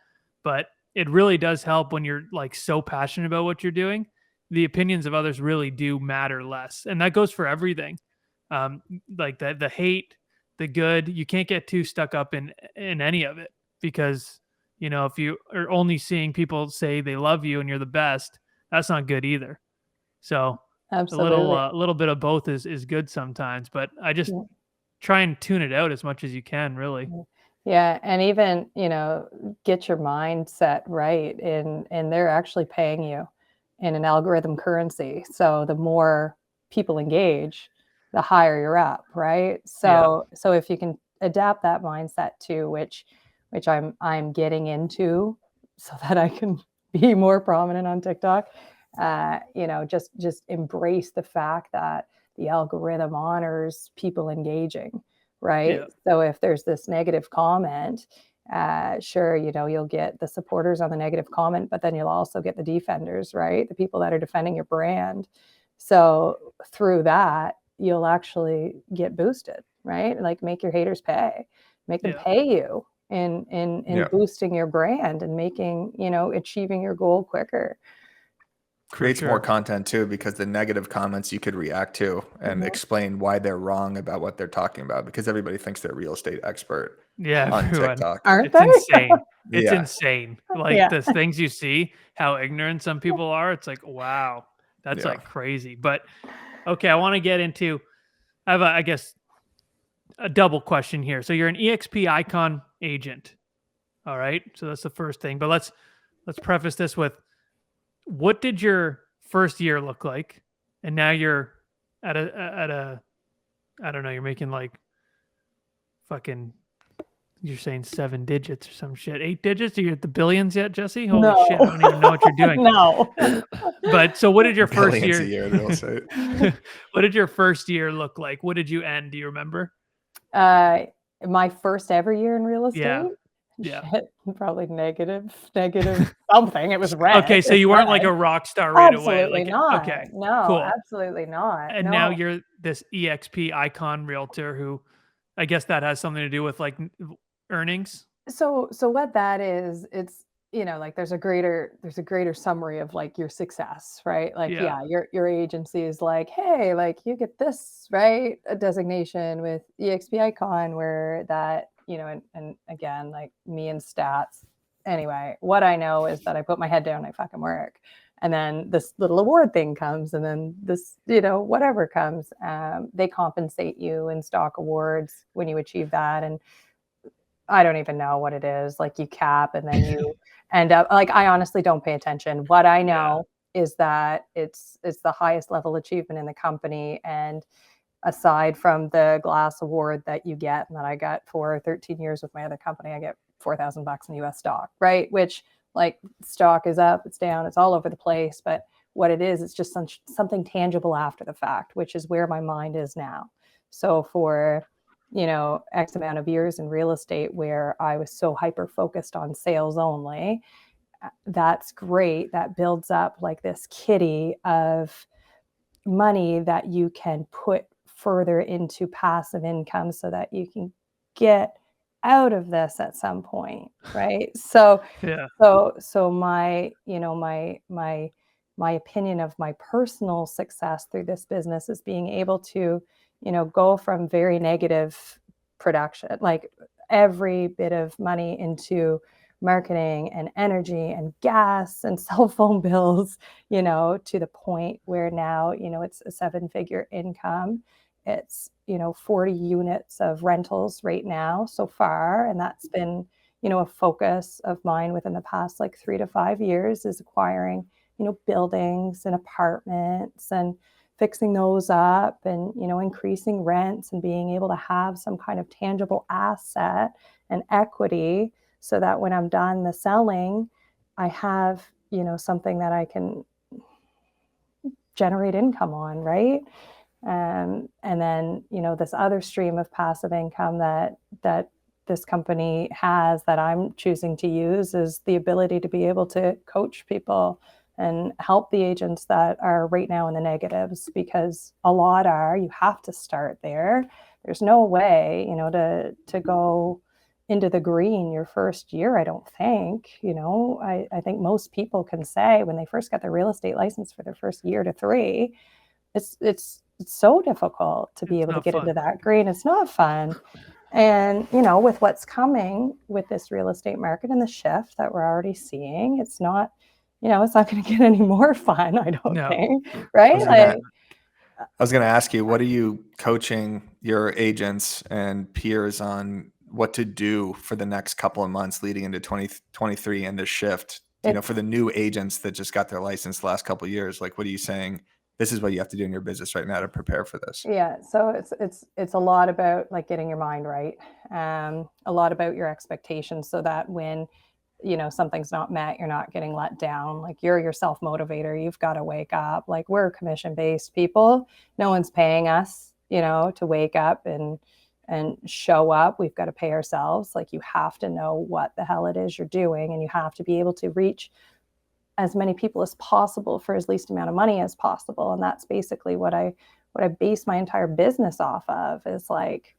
But it really does help when you're like so passionate about what you're doing. The opinions of others really do matter less. And that goes for everything. like the hate, the good. You can't get too stuck up in any of it, because if you are only seeing people say they love you and you're the best, that's not good either. So Absolutely. a little bit of both is good sometimes, but I just Yeah. try and tune it out as much as you can, really. Yeah, and even, get your mindset right, and they're actually paying you in an algorithm currency. So the more people engage, the higher you're up, right? Yeah. So if you can adapt that mindset too, which I'm getting into so that I can be more prominent on TikTok, just embrace the fact that the algorithm honors people engaging, right? Yeah. So if there's this negative comment, sure, you'll get the supporters on the negative comment, but then you'll also get the defenders, right? The people that are defending your brand. So through that, you'll actually get boosted, right? Like make your haters pay, make them Yeah. pay you in Yeah. boosting your brand and making, achieving your goal quicker. Creates more sure. content too, because the negative comments you could react to and Mhm. explain why they're wrong about what they're talking about, because everybody thinks they're a real estate expert Yeah, on everyone. TikTok. Aren't It's they? insane. It's Yeah. insane. Like Yeah. the things you see, how ignorant some people are. It's like, wow, that's Yeah. like crazy. But okay, I want to get into, I have I guess a double question here. So you're an EXP icon agent. All right. So that's the first thing. But let's preface this with, what did your first year look like? And now you're at a I don't know, you're making like fucking, you're saying 7 digits or some shit. 8 digits? Are you at the billions yet, Jesse? Holy shit, I No. don't even know what you're doing. No. But so what did your first Billions a year year in real estate. what did your first year look like? What did you end? Do you remember? My first ever year in real Yeah. estate? Yeah. Shit, probably negative something. It was red. Okay, so It's you weren't like red. a rock star right away. Absolutely not. Okay, No, cool. absolutely not. And now No. you're this EXP icon realtor who, I guess that has something to do with like earnings. So what that is, it's, like there's a greater summary of like your success, right? Like, Yeah. your agency is like, hey, like you get this, right? A designation with EXP icon where that, and again, like me and stats. Anyway, what I know is that I put my head down, I fucking work. And then this little award thing comes, and then this, whatever comes, they compensate you in stock awards when you achieve that. And I don't even know what it is. Like you cap and then you end up like, I honestly don't pay attention. What I know is that it's the highest level achievement in the company. And aside from the glass award that you get and that I got for 13 years with my other company, I get $4,000 in US stock, right? Which like stock is up, it's down, it's all over the place. But what it is, it's just something tangible after the fact, which is where my mind is now. So for X amount of years in real estate where I was so hyper focused on sales only, that's great. That builds up like this kitty of money that you can put further into passive income so that you can get out of this at some point, right? So Yeah. so my opinion of my personal success through this business is being able to, go from very negative production, like every bit of money into marketing and energy and gas and cell phone bills, to the point where now, it's a 7-figure income. It's, 40 units of rentals right now so far. And that's been, a focus of mine within the past like 3 to 5 years, is acquiring, buildings and apartments and fixing those up and, increasing rents and being able to have some kind of tangible asset and equity so that when I'm done the selling, I have, something that I can generate income on, right? And then, this other stream of passive income that this company has that I'm choosing to use is the ability to be able to coach people and help the agents that are right now in the negatives, because a lot are, you have to start there. There's no way, to go into the green your first year. I don't think, I think most people can say when they first got their real estate license for their first year to 3, it's it's so difficult to be It's able to not get fun. into that green. It's not fun. And, you know, with what's coming with this real estate market and the shift that we're already seeing, it's not, you know, it's not going to get any more fun, I don't No. think. Right? I was going to ask you, what are you coaching your agents and peers on what to do for the next couple of months leading into 2023 and the shift, you know, for the new agents that just got their license the last couple of years? Like, what are you saying? This is what you have to do in your business right now to prepare for this. Yeah. So it's a lot about like getting your mind right. A lot about your expectations so that when, you know, something's not met, you're not getting let down. Like you're your self motivator. You've got to wake up. Like we're commission based people. No one's paying us, you know, to wake up and show up. We've got to pay ourselves. Like you have to know what the hell it is you're doing, and you have to be able to reach as many people as possible for as least amount of money as possible. And that's basically what I base my entire business off of, is like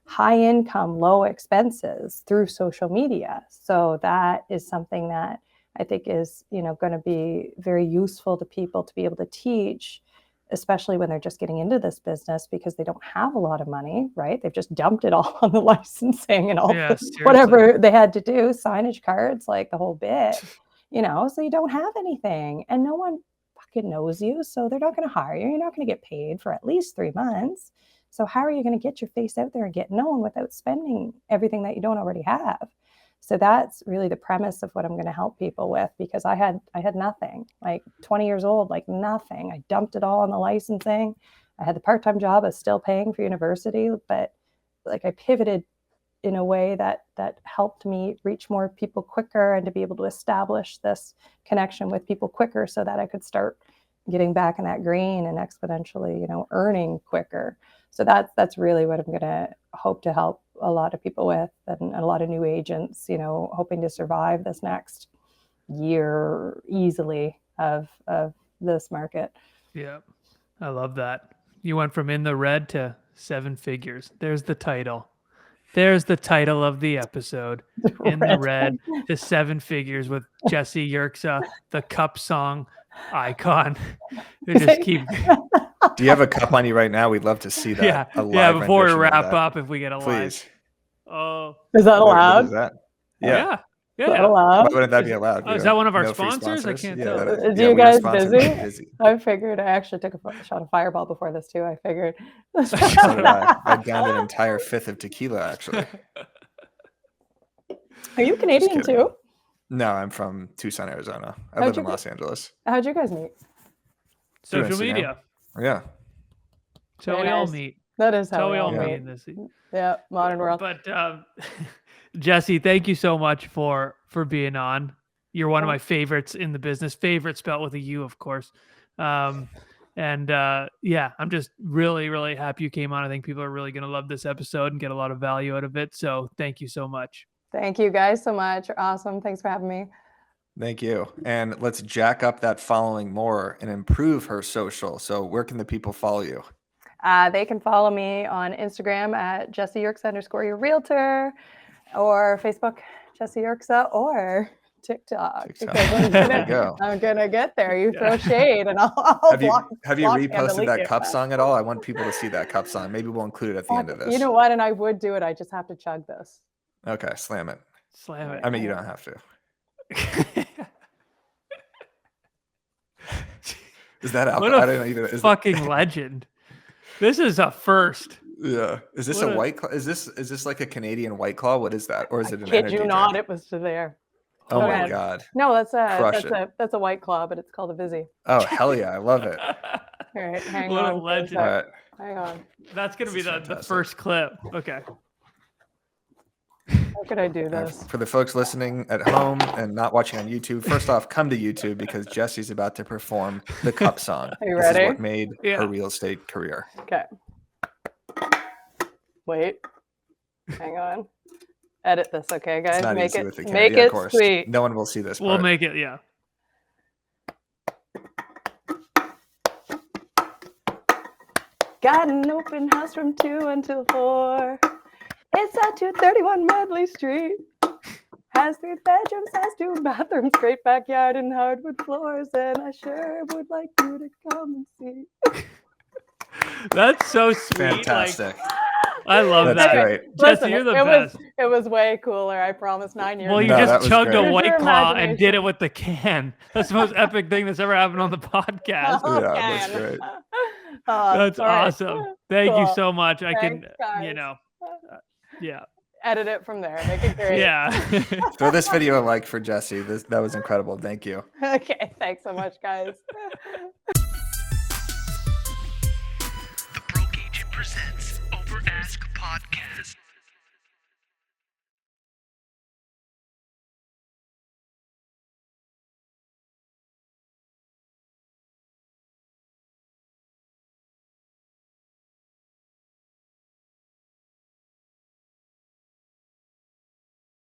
high income, low expenses through social media. So that is something that I think is, you know, going to be very useful to people to be able to teach, especially when they're just getting into this business, because they don't have a lot of money, right? They've just dumped it all on the licensing and all whatever they had to do, signage cards, like the whole bit, you know, so you don't have anything and no one fucking knows you. So they're not going to hire you. You're not going to get paid for at least 3 months. So how are you going to get your face out there and get known without spending everything that you don't already have? So that's really the premise of what I'm going to help people with, because I had nothing, like 20 years old, like nothing. I dumped it all on the licensing. I had the part-time job. I was still paying for university, but like I pivoted in a way that helped me reach more people quicker and to be able to establish this connection with people quicker so that I could start getting back in that green and exponentially, you know, earning quicker. So that's really what I'm going to hope to help a lot of people with, and a lot of new agents, you know, hoping to survive this next year easily of this market. Yeah. I love that. You went from in the red to 7 figures. There's the title. There's the title of the episode. In the red to 7 figures with Jessie Yerxa, the cup song icon. We just keep. Do you have a cup on you right now? We'd love to see that. Yeah. Before we wrap up, if we get a live. Please. Oh, is that allowed? What is that? Yeah. Is that allowed? Why wouldn't that be allowed? Oh, is that one of our sponsors? I can't tell. Are you guys busy? I figured I actually took a shot of Fireball before this too. I figured. So did I. I downed an entire 5th of tequila, actually. Are you Canadian too? No, I'm from Tucson, Arizona. I live in Los Angeles. How'd you guys meet? Social media. Yeah. So we all meet. That is how we all meet in this. Yeah, modern world. But Jessie, thank you so much for being on. You're one of my favorites in the business. Favorite spelled with a U, of course. I'm just really, really happy you came on. I think people are really going to love this episode and get a lot of value out of it. So thank you so much. Thank you guys so much. You're awesome. Thanks for having me. Thank you. And let's jack up that following more and improve her social. So where can the people follow you? They can follow me on Instagram at Jessie Yerxa _ your realtor, or Facebook, Jessie Yerxa, or TikTok. I'm gonna get there. You throw shade, and I'll have you reposted that cup song at all? I want people to see that cup song. Maybe we'll include it at the end of this. You know what? And I would do it. I just have to chug this. Okay, slam it. Slam it. I mean, you don't have to. Is that alcohol? What a fucking legend. This is a first. Yeah. Is this a White Claw? Is this like a Canadian White Claw? What is that? Or is it an energy energy drink? Not. Drink? It was there. Oh my God. No, that's a White Claw, but it's called a Vizzy. Oh hell yeah, I love it. All right, hang what on. A legend. All right. Hang on. That's gonna be the first clip. Okay. How could I do this? For the folks listening at home and not watching on YouTube, first off, come to YouTube because Jessie's about to perform the cup song. Are you ready? This is what made her real estate career. Okay. Wait. Hang on. Edit this, okay, guys? It's not make easy it with the make it sweet. No one will see this part. We'll make it, yeah. Got an open house from 2 until 4. It's at 231 Medley Street. Has 3 bedrooms, has 2 bathrooms, great backyard and hardwood floors. And I sure would like you to come and see. That's so sweet. Fantastic. Like, I love That's that. great. Jesse, Listen, you're the it best. it was way cooler. I promise. 9 years. Well, you No, that just was chugged great. a White Your Claw and did it imagination. with the can. That's the most epic thing that's ever happened on the podcast. Yeah, that's Okay. great. That's all right. awesome. Thank you Cool. so much. I Thanks, can, guys. yeah. Edit it from there. Make it great. Yeah. Throw this video a like for Jessie. That was incredible. Thank you. Okay. Thanks so much, guys. The Broke Agent presents Over Ask Podcast.